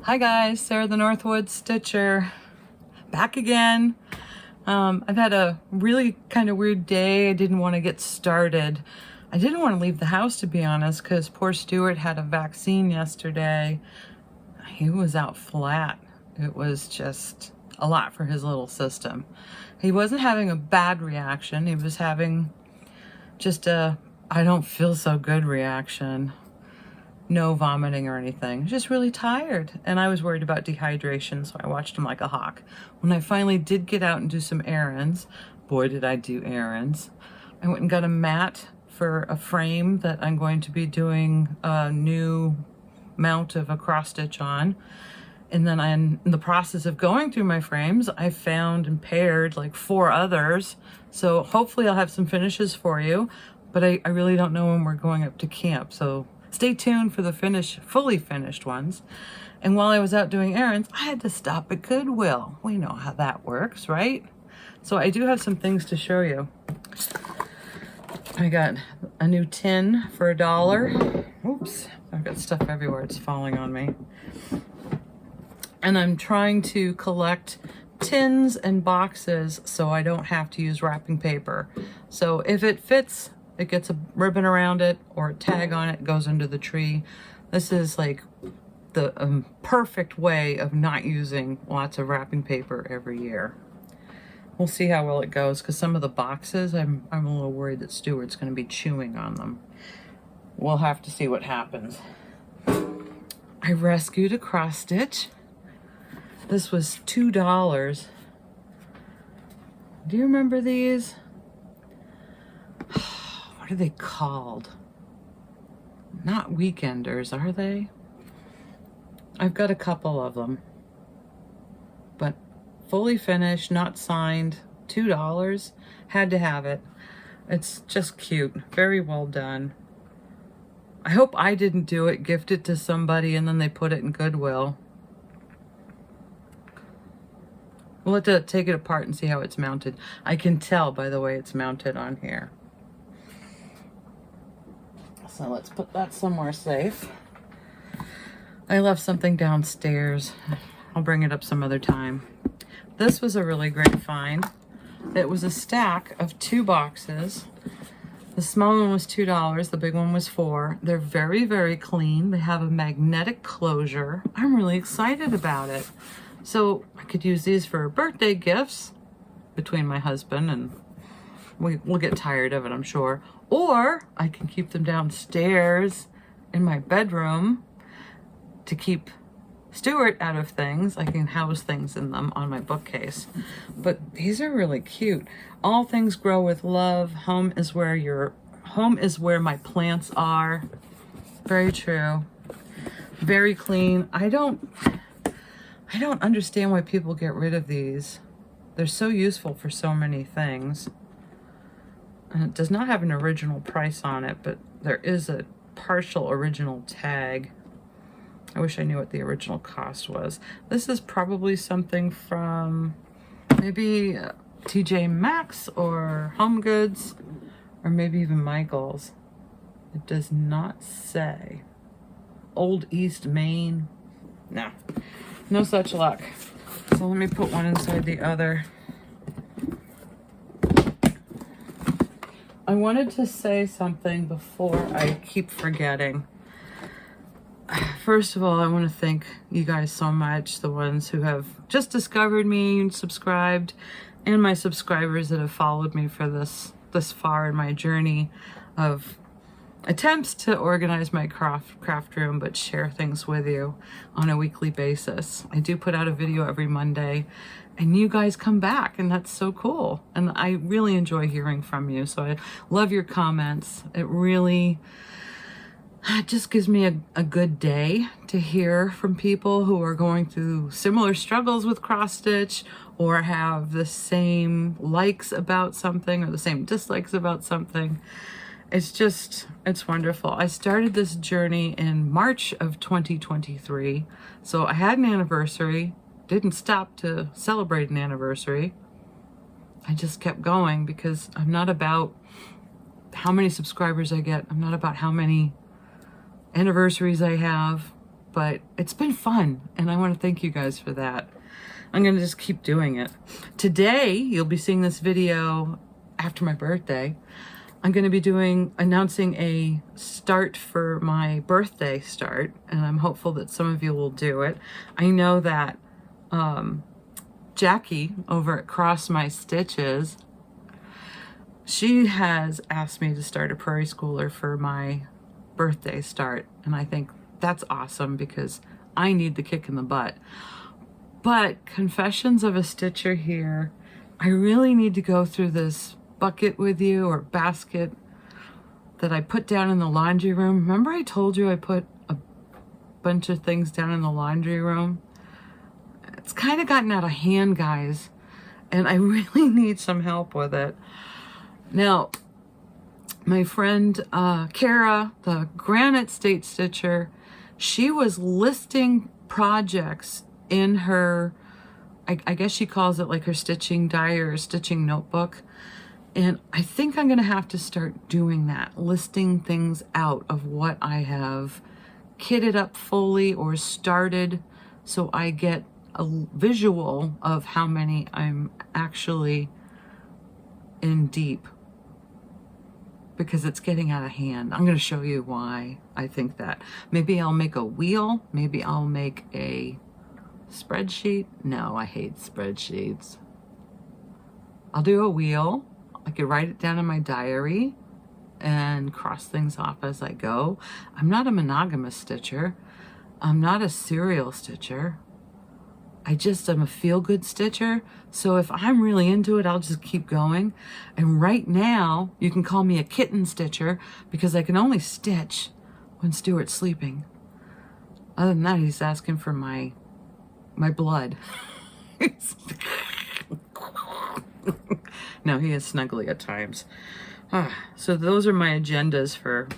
Hi guys, Sarah the Northwoods Stitcher, back again. I've had a really kind of weird day. I didn't want to get started. I didn't want to leave the house, to be honest, because poor Stuart had a vaccine yesterday. He was out flat. It was just a lot for his little system. He wasn't having a bad reaction. He was having just a I don't feel so good reaction. No vomiting or anything, just really tired. And I was worried about dehydration, so I watched him like a hawk. When I finally did get out and do some errands, boy did I do errands. I went and got a mat for a frame that I'm going to be doing a new mount of a cross stitch on. And then I'm in the process of going through my frames. I found and paired like 4 others. So hopefully I'll have some finishes for you, but I really don't know when we're going up to camp. So stay tuned for the fully finished ones. And while I was out doing errands, I had to stop at Goodwill. We know how that works, right? So I do have some things to show you. I got a new tin for $1. Oops, I've got stuff everywhere. It's falling on me. And I'm trying to collect tins and boxes so I don't have to use wrapping paper. So if it fits, it gets a ribbon around it or a tag on it, goes under the tree. This is like the perfect way of not using lots of wrapping paper every year. We'll see how well it goes, because some of the boxes, I'm a little worried that Stuart's going to be chewing on them. We'll have to see what happens. I rescued a cross stitch. This was $2. Do you remember these? What are they called? Not weekenders, are they? I've got a couple of them, but fully finished, not signed, $2. Had to have it. It's just cute, very well done. I hope I didn't do it, gift it to somebody, and then they put it in Goodwill. We'll have to take it apart and see how it's mounted. I can tell by the way it's mounted on here. So let's put that somewhere safe. I left something downstairs. I'll bring it up some other time. This was a really great find. It was a stack of 2 boxes. The small one was $2, the big one was $4. They're very, very clean. They have a magnetic closure. I'm really excited about it. So I could use these for birthday gifts between my husband, and we'll get tired of it, I'm sure. Or I can keep them downstairs in my bedroom to keep Stuart out of things. I can house things in them on my bookcase. But these are really cute. All things grow with love. Home is where my plants are. Very true. Very clean. I don't understand why people get rid of these. They're so useful for so many things. And it does not have an original price on it, but there is a partial original tag. I wish I knew what the original cost was. This is probably something from maybe TJ Maxx or Home Goods, or maybe even Michael's. It does not say. Old East Maine. No. No such luck. So let me put one inside the other. I wanted to say something before I keep forgetting. First of all, I want to thank you guys so much, the ones who have just discovered me and subscribed, and my subscribers that have followed me for this far in my journey of attempts to organize my craft room, but share things with you on a weekly basis. I do put out a video every Monday, and you guys come back, and that's so cool. And I really enjoy hearing from you. So I love your comments. It just gives me a good day to hear from people who are going through similar struggles with cross stitch, or have the same likes about something or the same dislikes about something. It's wonderful. I started this journey in March of 2023. So I had an anniversary, didn't stop to celebrate an anniversary. I just kept going, because I'm not about how many subscribers I get. I'm not about how many anniversaries I have. but it's been fun, and I want to thank you guys for that. I'm going to just keep doing it. Today, you'll be seeing this video after my birthday. I'm going to be announcing a start for my birthday start, and I'm hopeful that some of you will do it. I know that Jackie over at Cross My Stitches, she has asked me to start a prairie schooler for my birthday start, and I think that's awesome because I need the kick in the butt. But confessions of a stitcher here, I really need to go through this bucket with you, or basket, that I put down in the laundry room. Remember I told you I put a bunch of things down in the laundry room? It's kind of gotten out of hand, guys, and I really need some help with it. Now, my friend Kara, the Granite State Stitcher, she was listing projects in her, I guess she calls it like her stitching diary or stitching notebook. And I think I'm going to have to start doing that, listing things out of what I have kitted up fully or started, so I get a visual of how many I'm actually in deep, because it's getting out of hand. I'm going to show you why I think that. Maybe I'll make a wheel. Maybe I'll make a spreadsheet. No, I hate spreadsheets. I'll do a wheel. I could write it down in my diary and cross things off as I go. I'm not a monogamous stitcher. I'm not a serial stitcher. I just am a feel-good stitcher. So if I'm really into it, I'll just keep going. And right now, you can call me a kitten stitcher because I can only stitch when Stuart's sleeping. Other than that, he's asking for my blood. No, he is snuggly at times. So those are my agendas for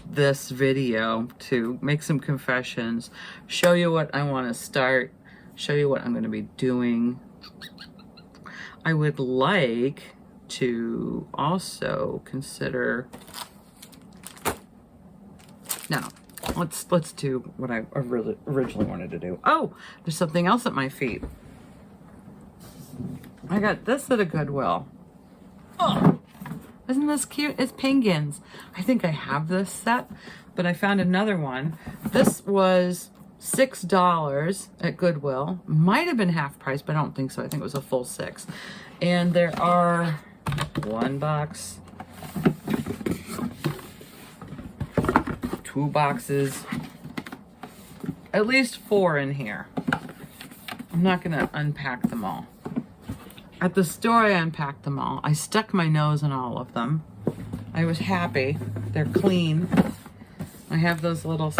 this video, to make some confessions, show you what I want to start, show you what I'm going to be doing. I would like to also consider, no, let's do what I originally wanted to do. Oh, there's something else at my feet. I got this at a Goodwill. Oh, isn't this cute? It's penguins. I think I have this set, but I found another one. This was $6 at Goodwill. Might have been half price, but I don't think so. I think it was a full $6. And there are one box, two boxes, at least 4 in here. I'm not gonna unpack them all. At the store, I unpacked them all. I stuck my nose in all of them. I was happy. They're clean. I have those little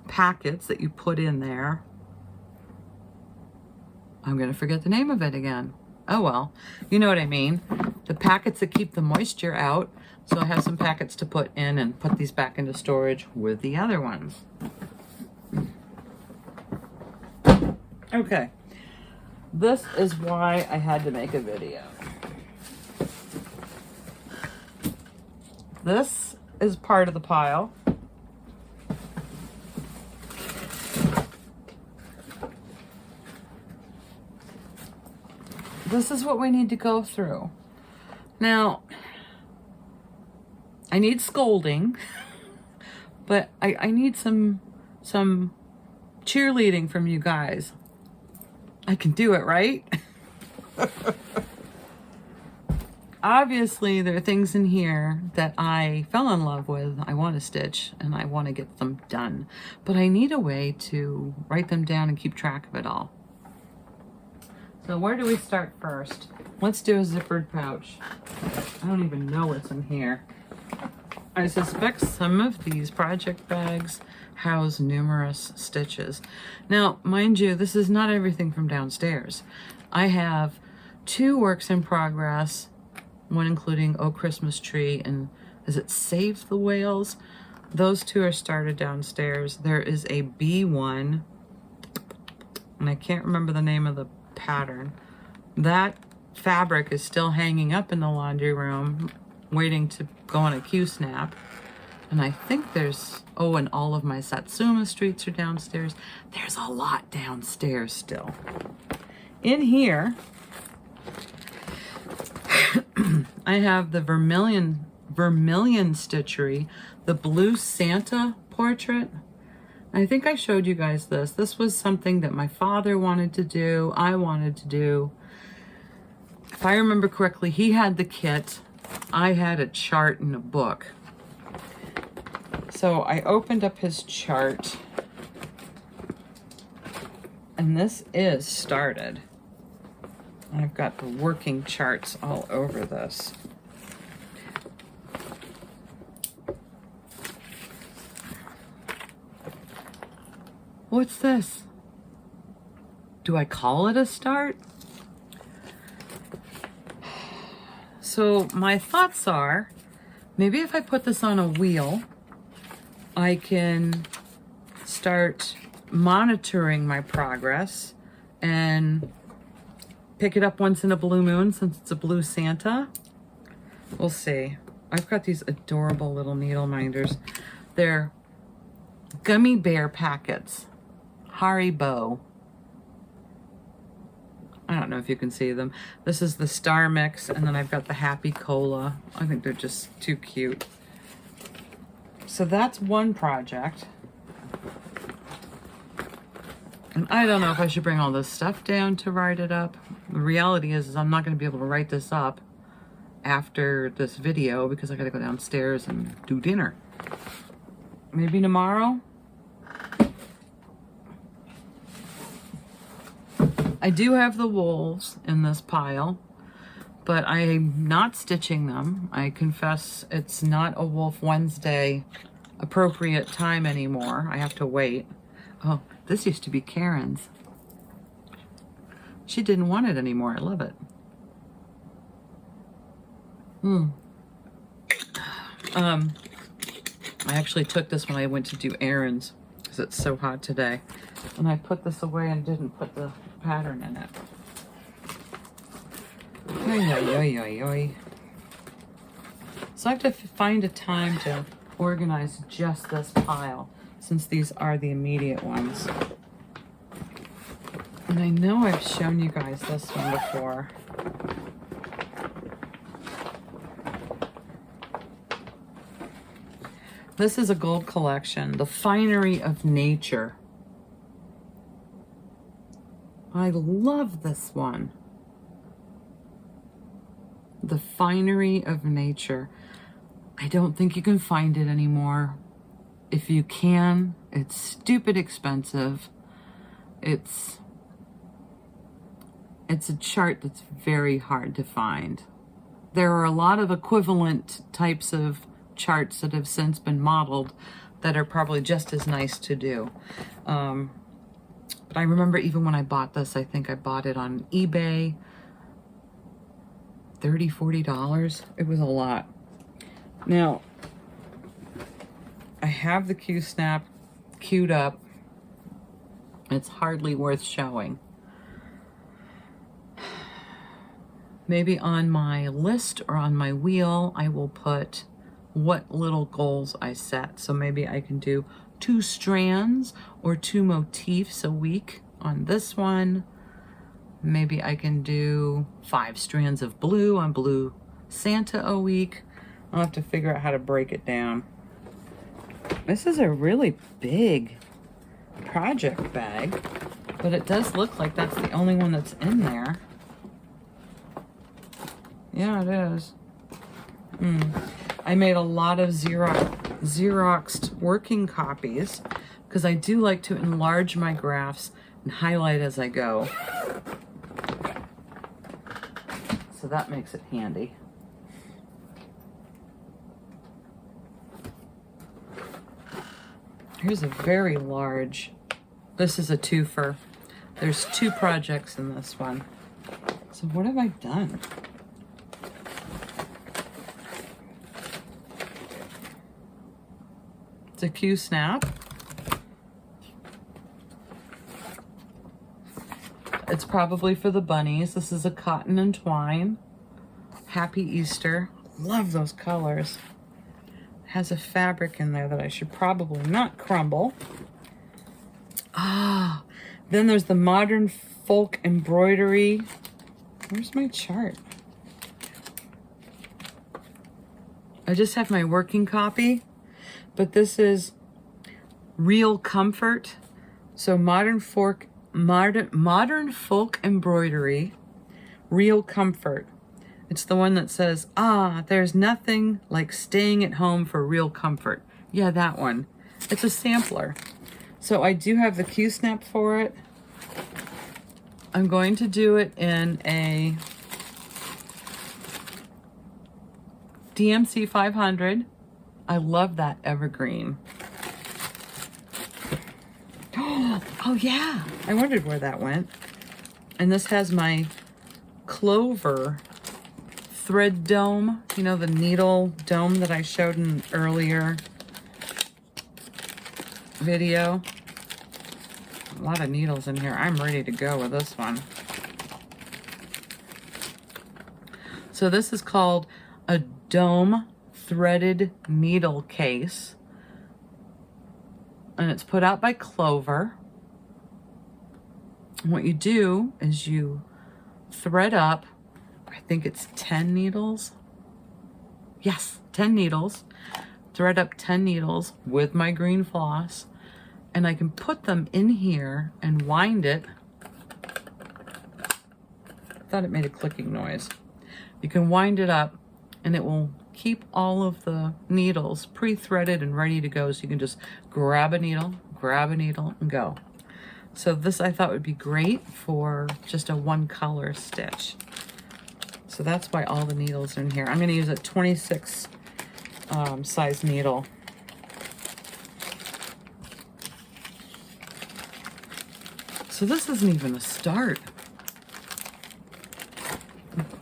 packets that you put in there. I'm going to forget the name of it again. Oh well, you know what I mean. The packets that keep the moisture out. So I have some packets to put in and put these back into storage with the other ones. Okay. This is why I had to make a video. This is part of the pile. This is what we need to go through. Now, I need scolding, but I need some cheerleading from you guys. I can do it, right? Obviously, there are things in here that I fell in love with, I want to stitch, and I want to get them done. But I need a way to write them down and keep track of it all. So where do we start first? Let's do a zippered pouch. I don't even know what's in here. I suspect some of these project bags house numerous stitches. Now, mind you, this is not everything from downstairs. I have 2 works in progress, one including Oh Christmas Tree and is it Save the Whales? Those 2 are started downstairs. There is a B one, and I can't remember the name of the pattern. That fabric is still hanging up in the laundry room, waiting to go on a Q-snap. And I think there's, oh, and all of my Satsuma streets are downstairs. There's a lot downstairs still. In here, I have the Vermilion Stitchery, the Blue Santa portrait. I think I showed you guys this. This was something that my father wanted to do, I wanted to do. If I remember correctly, he had the kit. I had a chart and a book. So I opened up his chart, and this is started. I've got the working charts all over this. What's this? Do I call it a start? So my thoughts are, maybe if I put this on a wheel, I can start monitoring my progress and pick it up once in a blue moon since it's a blue Santa. We'll see. I've got these adorable little needle minders. They're gummy bear packets. Haribo. I don't know if you can see them. This is the Star Mix, and then I've got the Happy Cola. I think they're just too cute. So that's one project. And I don't know if I should bring all this stuff down to write it up. The reality is I'm not going to be able to write this up after this video because I got to go downstairs and do dinner. Maybe tomorrow? I do have the wolves in this pile, but I'm not stitching them. I confess it's not a Wolf Wednesday appropriate time anymore. I have to wait. Oh, this used to be Karen's. She didn't want it anymore. I love it. I actually took this when I went to do errands because it's so hot today. And I put this away and didn't put the pattern in it. Oy, oy, oy, oy, oy. So I have to find a time to organize just this pile since these are the immediate ones. And I know I've shown you guys this one before. This is a gold collection, the Finery of Nature. I love this one. The Finery of Nature. I don't think you can find it anymore. If you can, it's stupid expensive. It's a chart that's very hard to find. There are a lot of equivalent types of charts that have since been modeled that are probably just as nice to do. But I remember even when I bought this, I think I bought it on eBay, $30, $40. It was a lot. Now, I have the Q-Snap queued up. It's hardly worth showing. Maybe on my list or on my wheel, I will put what little goals I set. So maybe I can do 2 strands or 2 motifs a week on this one. Maybe I can do 5 strands of blue on Blue Santa a week. I'll have to figure out how to break it down. This is a really big project bag, but it does look like that's the only one that's in there. Yeah, it is. I made a lot of Xeroxed working copies because I do like to enlarge my graphs and highlight as I go. So that makes it handy. Here's a very large, this is a twofer. There's 2 projects in this one. So what have I done? It's a Q-Snap. It's probably for the bunnies. This is a Cotton and Twine. Happy Easter. Love those colors. has a fabric in there that I should probably not crumble. Ah, then there's the Modern Folk Embroidery. Where's my chart? I just have my working copy, but this is Real Comfort. So Modern Folk Embroidery, Real Comfort. It's the one that says, ah, there's nothing like staying at home for real comfort. Yeah, that one. It's a sampler. So I do have the Q-snap for it. I'm going to do it in a DMC 500. I love that evergreen. Oh yeah, I wondered where that went. And this has my clover thread dome, you know, the needle dome that I showed in an earlier video. A lot of needles in here. I'm ready to go with this one. So this is called a dome threaded needle case, and it's put out by Clover. And what you do is you thread up, I think it's 10 needles. Yes, 10 needles. Thread up 10 needles with my green floss, and I can put them in here and wind it. I thought it made a clicking noise. You can wind it up and it will keep all of the needles pre-threaded and ready to go, so you can just grab a needle and go. So this I thought would be great for just a one color stitch. So that's why all the needles are in here. I'm going to use a 26 size needle. So this isn't even a start.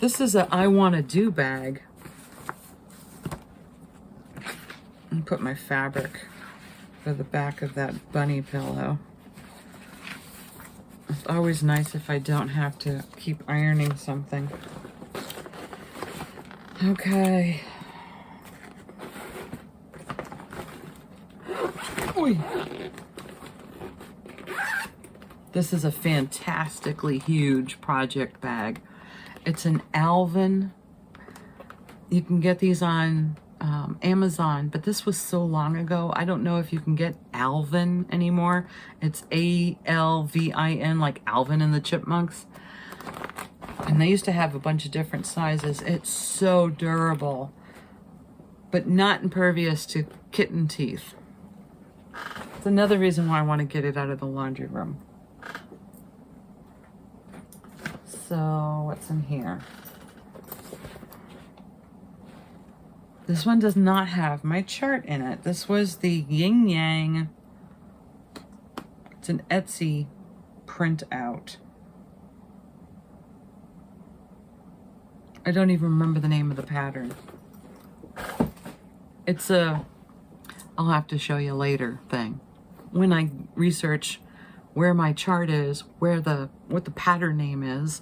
This is a I Want to Do bag. And put my fabric for the back of that bunny pillow. It's always nice if I don't have to keep ironing something. Okay. Oy. This is a fantastically huge project bag. It's an Alvin. You can get these on Amazon, but this was so long ago. I don't know if you can get Alvin anymore. It's A-L-V-I-N, like Alvin and the Chipmunks. And they used to have a bunch of different sizes. It's so durable, but not impervious to kitten teeth. It's another reason why I want to get it out of the laundry room. So what's in here? This one does not have my chart in it. This was the Yin Yang. It's an Etsy print out. I don't even remember the name of the pattern. It's a, I'll have to show you later thing. When I research where my chart is, what the pattern name is.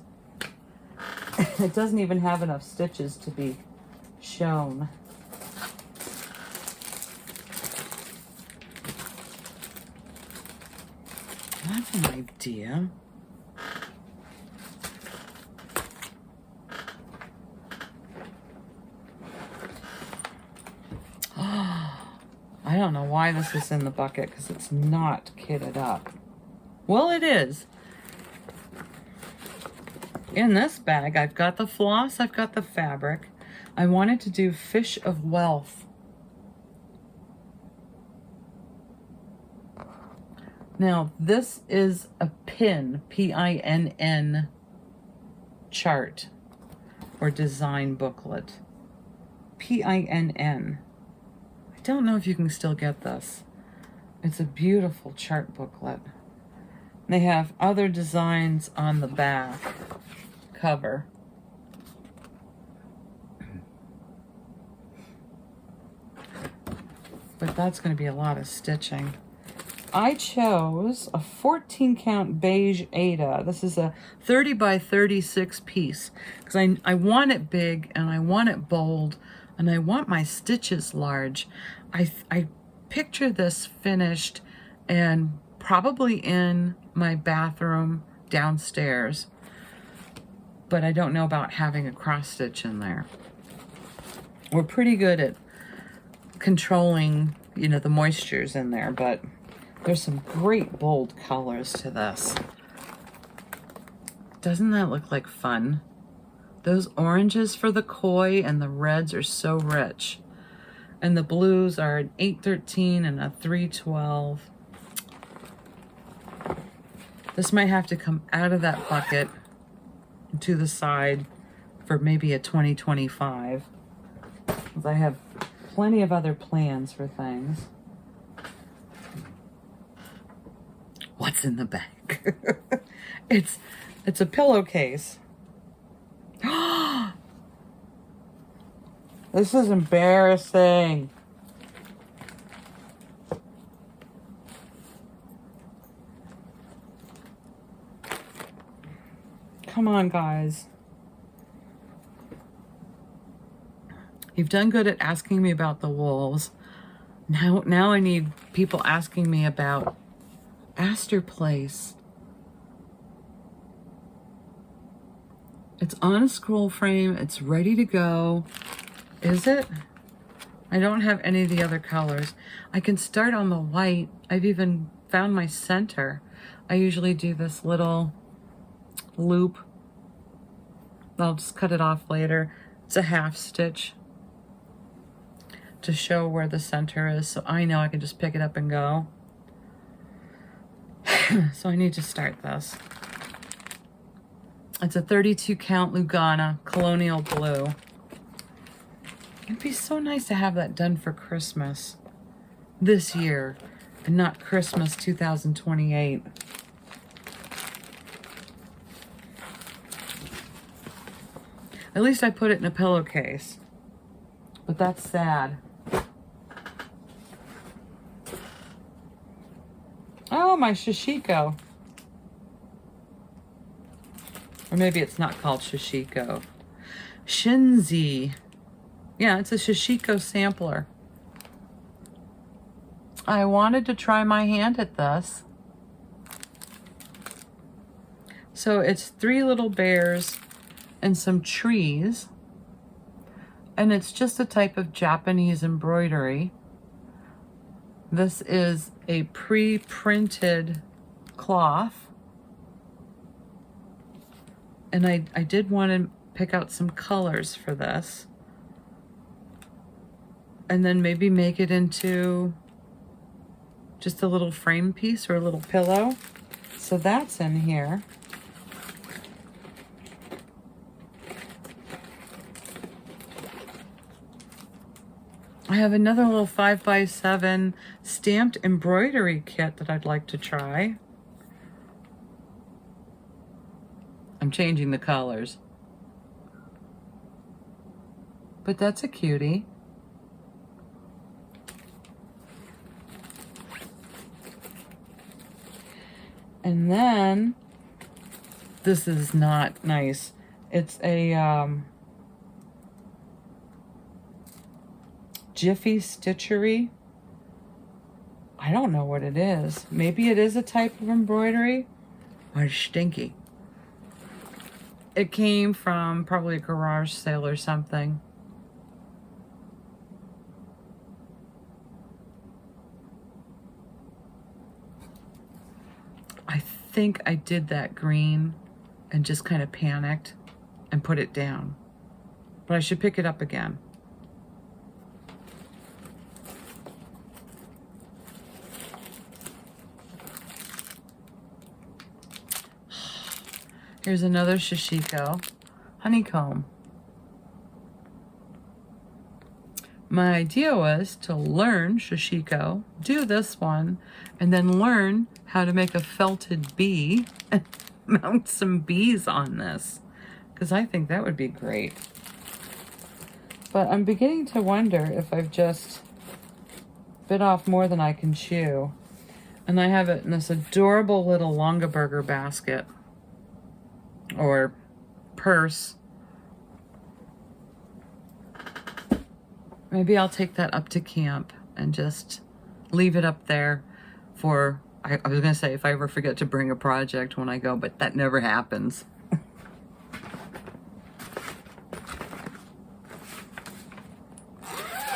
It doesn't even have enough stitches to be shown. That's an idea. I don't know why this is in the bucket, because it's not kitted up. Well, it is. In this bag, I've got the floss, I've got the fabric. I wanted to do Fish of Wealth. Now, this is a pin, P-I-N-N chart or design booklet. P-I-N-N. I don't know if you can still get this. It's a beautiful chart booklet. They have other designs on the back cover. But that's going to be a lot of stitching. I chose a 14 count beige Aida. This is a 30 by 36 piece because I want it big and I want it bold and I want my stitches large. I picture this finished and probably in my bathroom downstairs, but I don't know about having a cross stitch in there. We're pretty good at controlling, you know, the moistures in there, but there's some great bold colors to this. Doesn't that look like fun? Those oranges for the koi and the reds are so rich. And the blues are an 813 and a 312. This might have to come out of that bucket to the side for maybe a 2025. Because I have plenty of other plans for things. What's in the bag? It's a pillowcase. This is embarrassing. Come on, guys. You've done good at asking me about the wolves. Now I need people asking me about Astor Place. It's on a scroll frame. It's ready to go. Is it? I don't have any of the other colors. I can start on the white. I've even found my center. I usually do this little loop. I'll just cut it off later. It's a half stitch to show where the center is, so I know I can just pick it up and go. So I need to start this. It's a 32 count Lugana Colonial Blue. It'd be so nice to have that done for Christmas this year and not Christmas 2028. At least I put it in a pillowcase, but that's sad. Oh, my Sashiko. Or maybe it's not called Sashiko. Shinzi. Yeah, it's a Sashiko sampler. I wanted to try my hand at this. So it's 3 little bears and some trees. And it's just a type of Japanese embroidery. This is a pre-printed cloth. And I did want to pick out some colors for this. And then maybe make it into just a little frame piece or a little pillow. So that's in here. I have another little 5x7 stamped embroidery kit that I'd like to try. I'm changing the colors. But that's a cutie. And then, this is not nice. It's a Jiffy Stitchery. I don't know what it is. Maybe it is a type of embroidery. Or it's stinky. It came from probably a garage sale or something. I think I did that green and just kind of panicked and put it down. But I should pick it up again. Here's another Sashiko honeycomb. My idea was to learn Sashiko, do this one, and then learn how to make a felted bee and mount some bees on this, because I think that would be great. But I'm beginning to wonder if I've just bit off more than I can chew. And I have it in this adorable little Longaberger basket or purse. Maybe I'll take that up to camp and just leave it up there for, I was gonna say if I ever forget to bring a project when I go, but that never happens.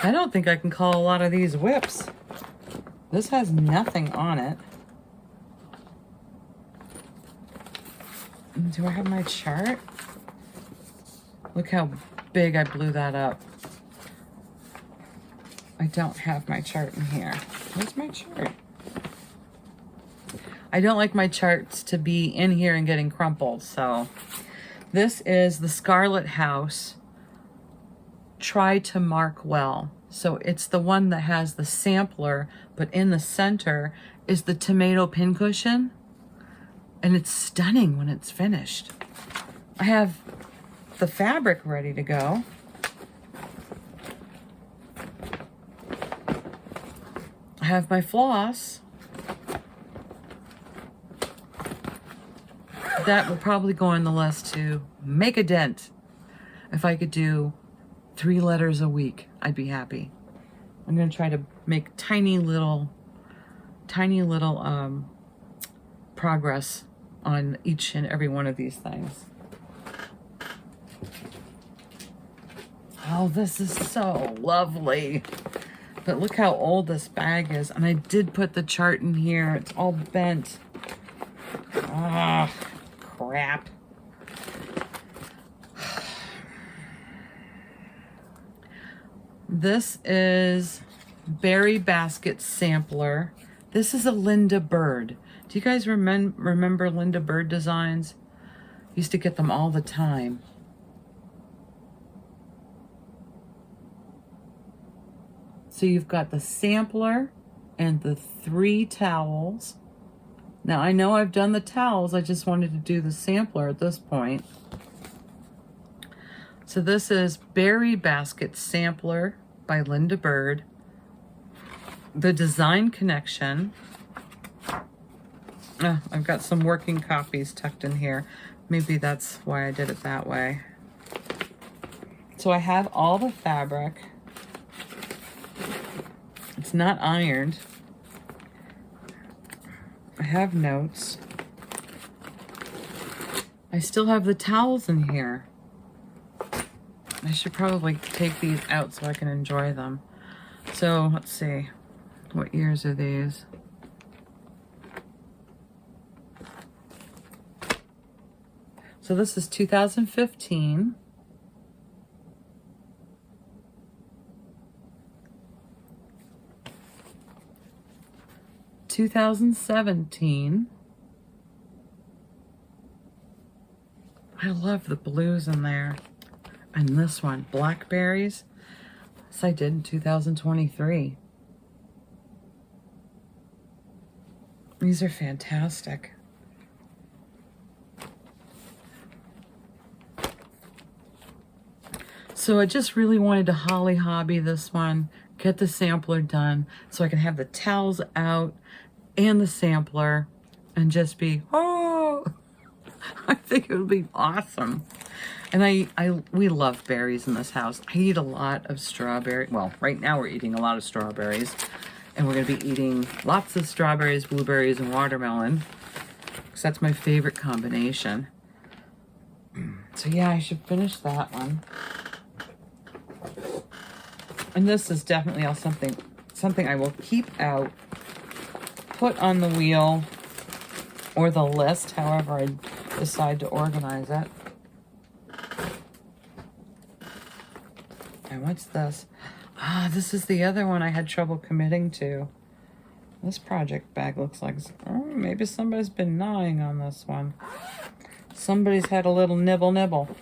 I don't think I can call a lot of these whips. This has nothing on it. Do I have my chart? Look how big I blew that up. I don't have my chart in here. Where's my chart? I don't like my charts to be in here and getting crumpled, so this is the Scarlet House Try to Mark Well. So it's the one that has the sampler, but in the center is the tomato pincushion, and it's stunning when it's finished. I have the fabric ready to go. I have my floss. That would probably go on the list to make a dent. If I could do 3 letters a week, I'd be happy. I'm gonna try to make tiny little progress on each and every one of these things. Oh, this is so lovely. But look how old this bag is. And I did put the chart in here. It's all bent. Ah, crap. This is Berry Basket Sampler. This is a Linda Bird. Do you guys remember Linda Bird designs? Used to get them all the time. So you've got the sampler and the 3 towels. Now I know I've done the towels, I just wanted to do the sampler at this point. So this is Berry Basket Sampler by Linda Bird. The Design Connection. I've got some working copies tucked in here. Maybe that's why I did it that way. So I have all the fabric. It's not ironed. I have notes. I still have the towels in here. I should probably take these out so I can enjoy them. So let's see. What years are these? So this is 2015. (2017). I love the blues in there. And this one, Blackberries. This I did in 2023. These are fantastic. So I just really wanted to Holly Hobby this one, get the sampler done so I can have the towels out and the sampler and just be, oh, I think it would be awesome. And we love berries in this house. I eat a lot of strawberry. Well, right now we're eating a lot of strawberries, and we're gonna be eating lots of strawberries, blueberries, and watermelon, because that's my favorite combination. So yeah, I should finish that one. And this is definitely all something I will keep out, put on the wheel or the list, however I decide to organize it. And what's this? Ah, this is the other one I had trouble committing to. This project bag looks like, oh, maybe somebody's been gnawing on this one. Somebody's had a little nibble.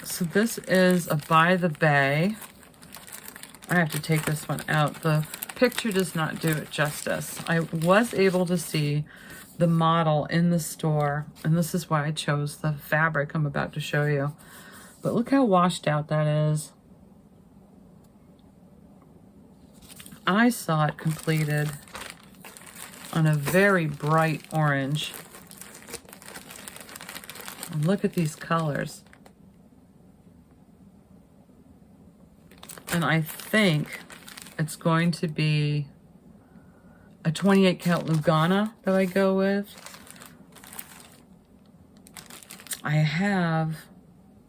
So this is a By the Bay. I have to take this one out. The picture does not do it justice. I was able to see the model in the store, and this is why I chose the fabric I'm about to show you. But look how washed out that is. I saw it completed on a very bright orange. And look at these colors. And I think it's going to be a 28 count Lugana that I go with. I have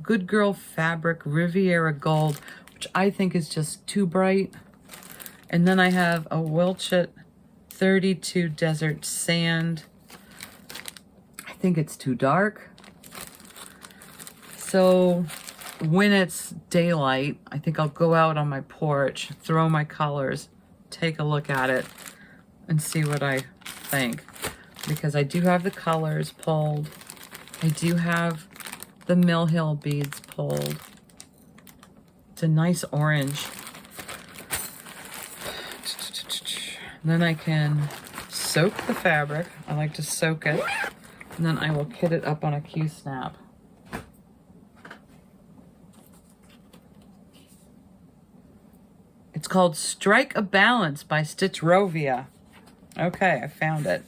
Good Girl Fabric Riviera Gold, which I think is just too bright. And then I have a Wilchet 32 Desert Sand. I think it's too dark. So when it's daylight, I think I'll go out on my porch, throw my colors, take a look at it, and see what I think. Because I do have the colors pulled. I do have the Mill Hill beads pulled. It's a nice orange. Then I can soak the fabric. I like to soak it. And then I will kit it up on a Q-snap. It's called Strike a Balance by Stitch Rovia. Okay, I found it.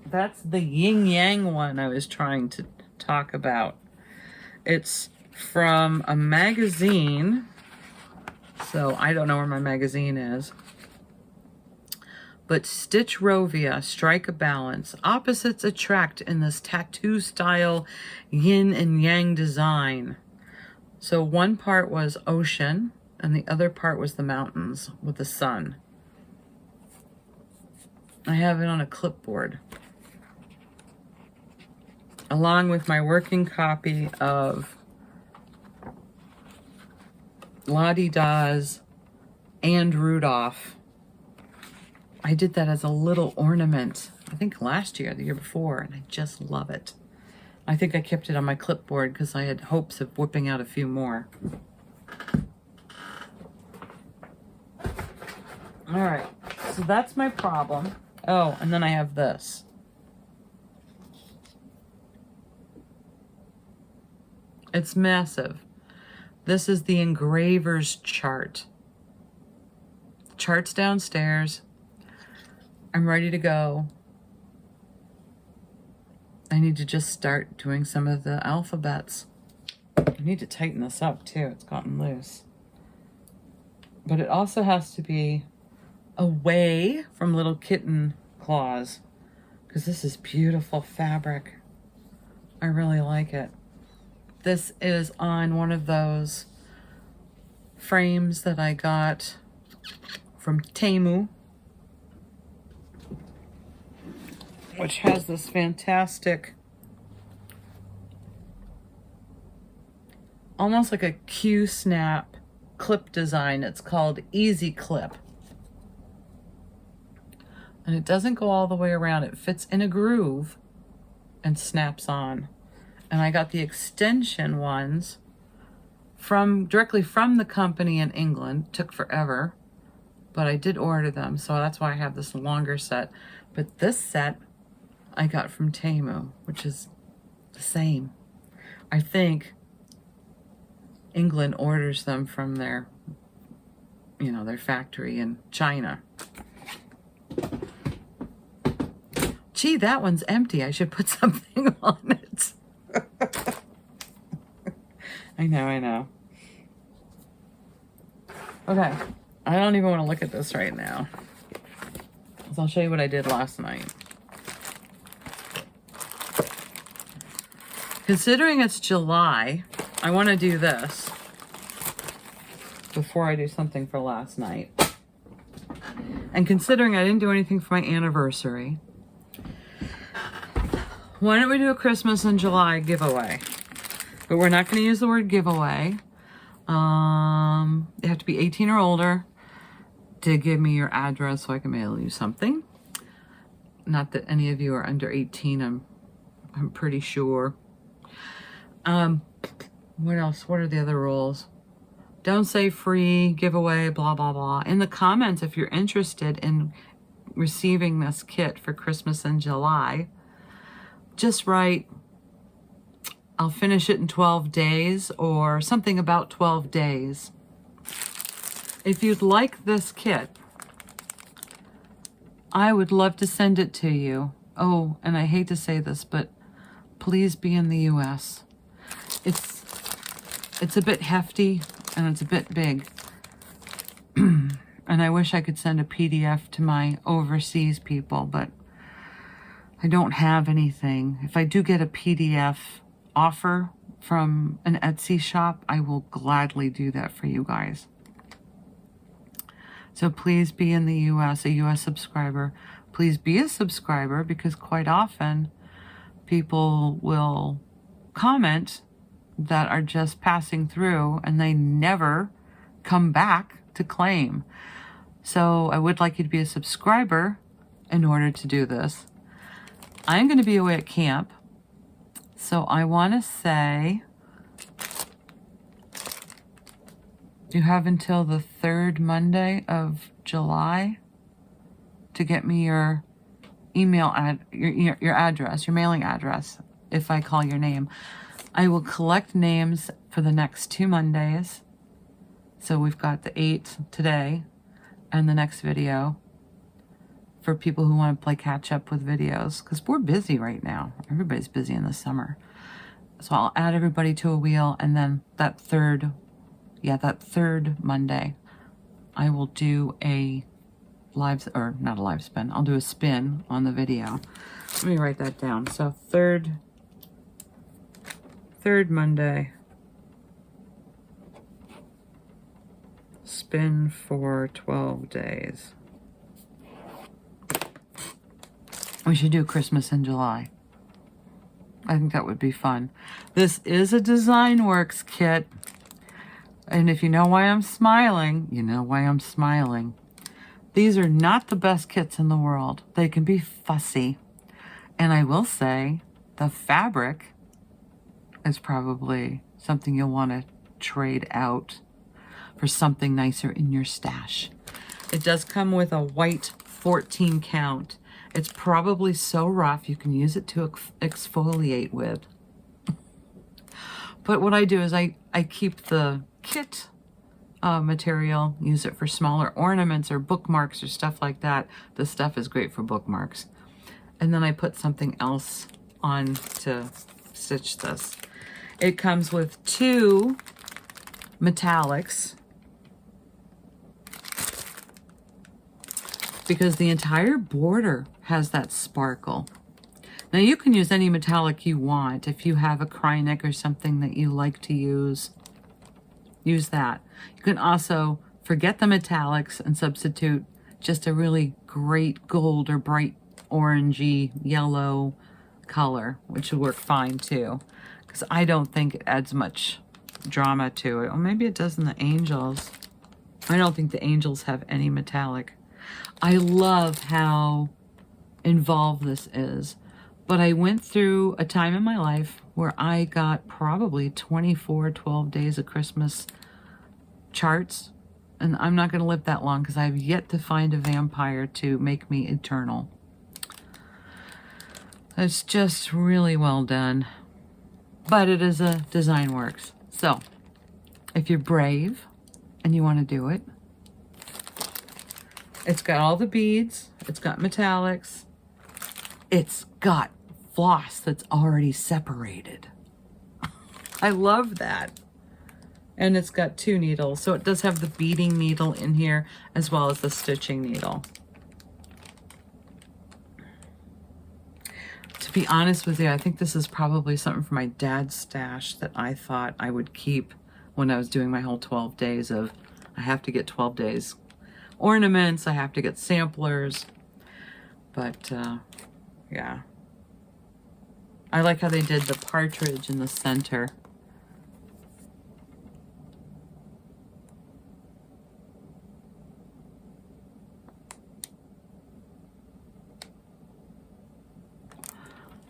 That's the yin yang one I was trying to talk about. It's from a magazine. So I don't know where my magazine is. But Stitch Rovia, Strike a Balance. Opposites attract in this tattoo style yin and yang design. So one part was ocean and the other part was the mountains with the sun. I have it on a clipboard, along with my working copy of Lottie Dawes and Rudolph. I did that as a little ornament, I think last year, the year before, and I just love it. I think I kept it on my clipboard because I had hopes of whipping out a few more. All right, so that's my problem. Oh, and then I have this. It's massive. This is the engraver's chart. The chart's downstairs. I'm ready to go. I need to just start doing some of the alphabets. I need to tighten this up too. It's gotten loose. But it also has to be away from little kitten claws, because this is beautiful fabric. I really like it. This is on one of those frames that I got from Temu, which has this fantastic, almost like a Q-snap clip design. It's called Easy Clip. And it doesn't go all the way around. It fits in a groove and snaps on. And I got the extension ones directly from the company in England. Took forever, but I did order them, so that's why I have this longer set. But this set I got from Temu, which is the same. I think England orders them from their, their factory in China. Gee, that one's empty. I should put something on it. I know. Okay, I don't even want to look at this right now, because I'll show you what I did last night. Considering it's July, I want to do this before I do something for last night. And considering I didn't do anything for my anniversary, why don't we do a Christmas in July giveaway? But we're not going to use the word giveaway. You have to be 18 or older to give me your address so I can mail you something. Not that any of you are under 18, I'm pretty sure. What else? What are the other rules? Don't say free, giveaway, blah, blah, blah. In the comments, if you're interested in receiving this kit for Christmas in July, just write, I'll finish it in 12 days or something about 12 days. If you'd like this kit, I would love to send it to you. Oh, and I hate to say this, but please be in the US. It's It's a bit hefty and it's a bit big. And I wish I could send a PDF to my overseas people, but I don't have anything. If I do get a PDF offer from an Etsy shop, I will gladly do that for you guys. So please be in the US, a US subscriber. Please be a subscriber, because quite often people will comment that are just passing through and they never come back to claim. So I would like you to be a subscriber in order to do this. I'm going to be away at camp, so I want to say you have until the 3rd Monday of July to get me your email your address, your mailing address, if I call your name. I will collect names for the next 2 Mondays. So we've got the 8th today and the next video for people who want to play catch up with videos, because we're busy right now. Everybody's busy in the summer. So I'll add everybody to a wheel, and then that third Monday, I will do a not a live spin. I'll do a spin on the video. Let me write that down. So third Monday, spin for 12 days. We should do Christmas in July. I think that would be fun. This is a Design Works kit. And if you know why I'm smiling, you know why I'm smiling. These are not the best kits in the world. They can be fussy. And I will say, the fabric is probably something you'll want to trade out for something nicer in your stash. It does come with a white 14 count. It's probably so rough you can use it to exfoliate with. But what I do is I keep the kit material, use it for smaller ornaments or bookmarks or stuff like that. This stuff is great for bookmarks. And then I put something else on to stitch this. It comes with 2 metallics, because the entire border has that sparkle. Now you can use any metallic you want. If you have a Granite or something that you like to use that. You can also forget the metallics and substitute just a really great gold or bright orangey yellow color, which would work fine too, because I don't think it adds much drama to it. Or maybe it does in the angels. I don't think the angels have any metallic. I love how involved this is, but I went through a time in my life where I got probably 24 12 days of Christmas charts, and I'm not going to live that long because I have yet to find a vampire to make me eternal. It's just really well done, but it is a Design Works. So if you're brave and you want to do it, it's got all the beads, it's got metallics, it's got floss that's already separated. I love that. And it's got 2 needles, so it does have the beading needle in here as well as the stitching needle. To be honest with you, I think this is probably something from my dad's stash that I thought I would keep when I was doing my whole 12 days of, I have to get 12 days ornaments, I have to get samplers. But yeah, I like how they did the partridge in the center.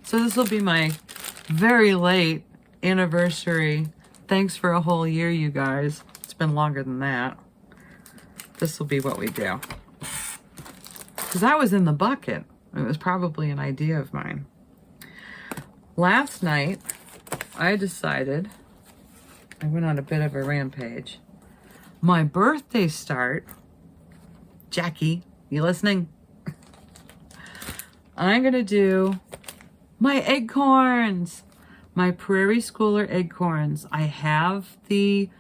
So this will be my very late anniversary. Thanks for a whole year, you guys. It's been longer than that. This will be what we do. Because I was in the bucket. It was probably an idea of mine. Last night, I decided, I went on a bit of a rampage. My birthday start, Jackie, you listening? I'm going to do my acorns. my Prairie Schooler acorns. I have the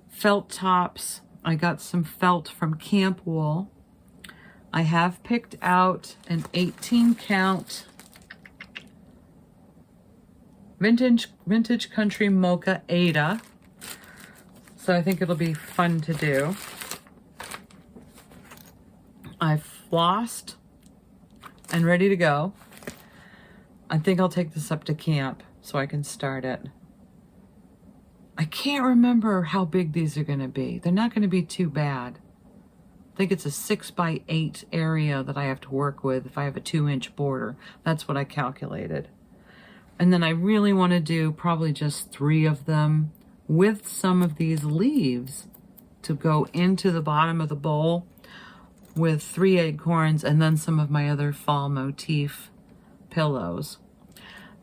felt tops. I got some felt from Camp Wool. I have picked out an 18 count vintage country mocha Ada. So I think it'll be fun to do. I've flossed and ready to go. I think I'll take this up to camp so I can start it. I can't remember how big these are gonna be. They're not gonna be too bad. I think it's a 6x8 area that I have to work with if I have a 2-inch border. That's what I calculated. And then I really want to do probably just 3 of them with some of these leaves to go into the bottom of the bowl with 3 acorns and then some of my other fall motif pillows.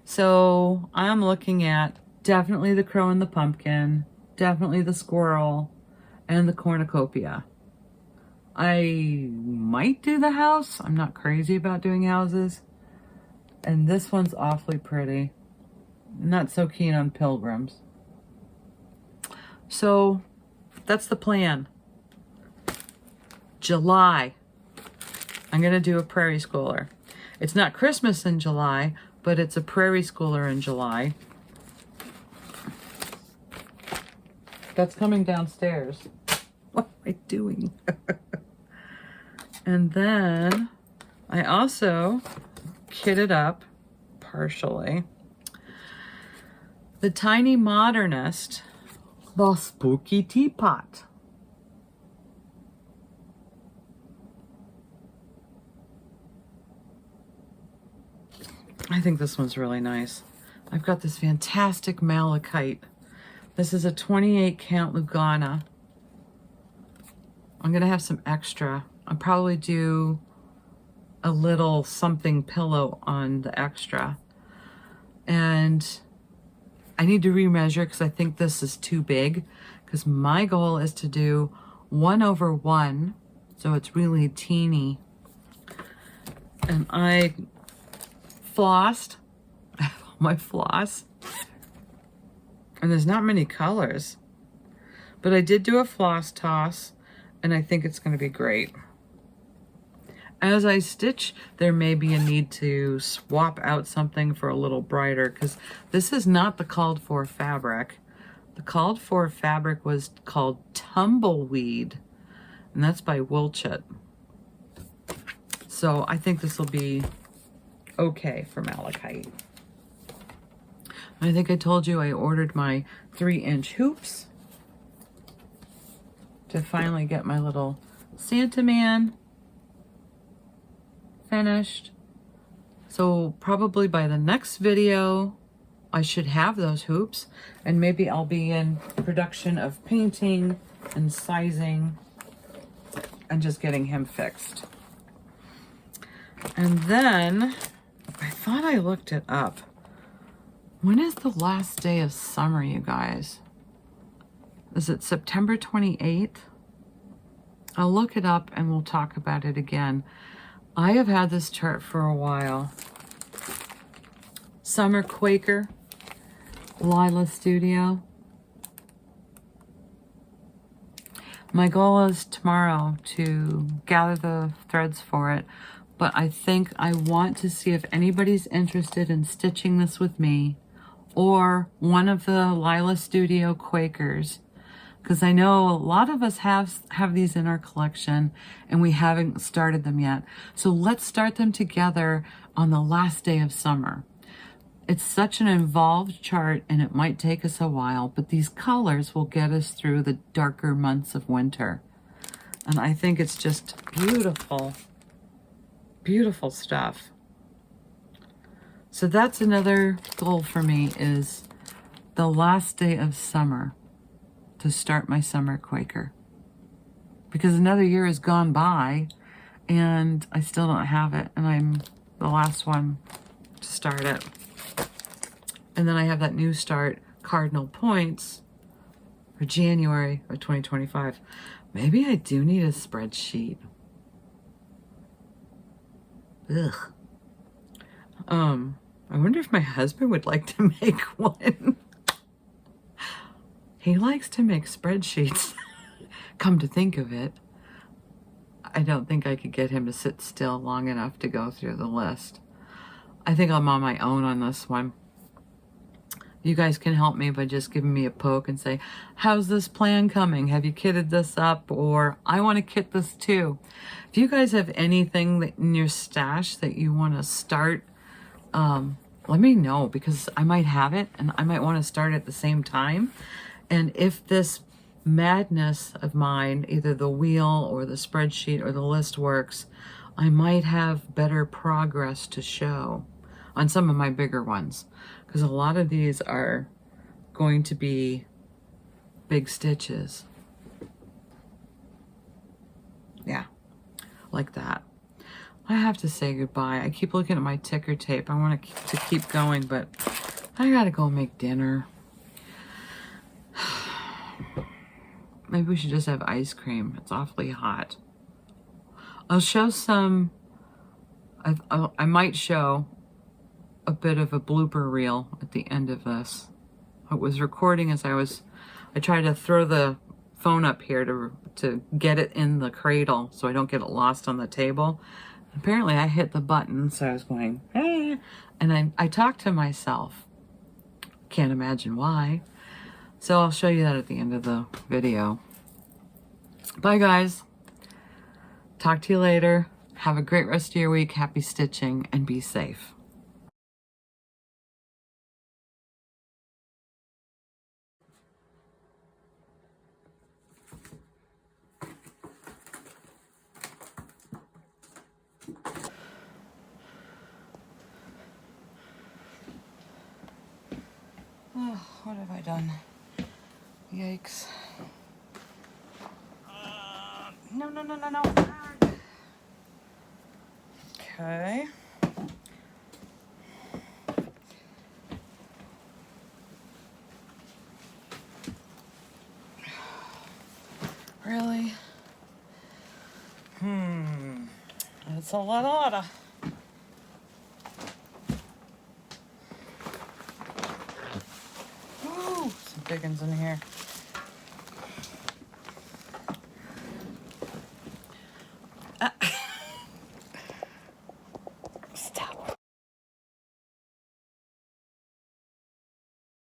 So I'm looking at definitely the crow and the pumpkin, definitely the squirrel, and the cornucopia. I might do the house. I'm not crazy about doing houses. And this one's awfully pretty. Not so keen on pilgrims. So that's the plan. July, I'm gonna do a Prairie Schooler. It's not Christmas in July, but it's a Prairie Schooler in July. That's coming downstairs. What am I doing? And then I also kitted up, partially, the Tiny Modernist, the Spooky Teapot. I think this one's really nice. I've got this fantastic malachite. This is a 28 count Lugana. I'm gonna have some extra. I'll probably do a little something pillow on the extra. And I need to remeasure because I think this is too big, because my goal is to do 1/1, so it's really teeny. And I flossed, I have all my floss, and there's not many colors, but I did do a floss toss, and I think it's gonna be great. As I stitch, there may be a need to swap out something for a little brighter, because this is not the called for fabric. The called for fabric was called Tumbleweed, and that's by Wilchit. So I think this will be okay for malachite. I think I told you I ordered my 3-inch hoops to finally get my little Santa Man finished. So probably by the next video I should have those hoops, and maybe I'll be in production of painting and sizing and just getting him fixed. And then I thought I looked it up. When is the last day of summer, you guys? Is it September 28th? I'll look it up and we'll talk about it again. I have had this chart for a while. Summer Quaker, Lila Studio. My goal is tomorrow to gather the threads for it, but I think I want to see if anybody's interested in stitching this with me or one of the Lila Studio Quakers, because I know a lot of us have these in our collection and we haven't started them yet. So let's start them together on the last day of summer. It's such an involved chart and it might take us a while, but these colors will get us through the darker months of winter. And I think it's just beautiful, beautiful stuff. So that's another goal for me, is the last day of summer to start my Summer Quaker. Because another year has gone by and I still don't have it, and I'm the last one to start it. And then I have that new start, Cardinal Points, for January of 2025. Maybe I do need a spreadsheet. Ugh. I wonder if my husband would like to make one. He likes to make spreadsheets. Come to think of it, I don't think I could get him to sit still long enough to go through the list. I think I'm on my own on this one. You guys can help me by just giving me a poke and say, how's this plan coming? Have you kitted this up? Or I want to kit this too. If you guys have anything that in your stash that you want to start, let me know, because I might have it and I might want to start at the same time. And if this madness of mine, either the wheel or the spreadsheet or the list works, I might have better progress to show on some of my bigger ones, because a lot of these are going to be big stitches. Yeah, like that. I have to say goodbye. I keep looking at my ticker tape. I want to keep going, but I gotta go make dinner. Maybe we should just have ice cream. It's awfully hot. I'll show some, I might show a bit of a blooper reel at the end of this. I was recording as I tried to throw the phone up here to get it in the cradle so I don't get it lost on the table. Apparently I hit the button, so I was going, eh, and I talked to myself. Can't imagine why. So I'll show you that at the end of the video. Bye guys. Talk to you later. Have a great rest of your week. Happy stitching and be safe. Oh, what have I done? Yikes. No. Okay. Really? That's a lot of. Ooh, some big ones in here.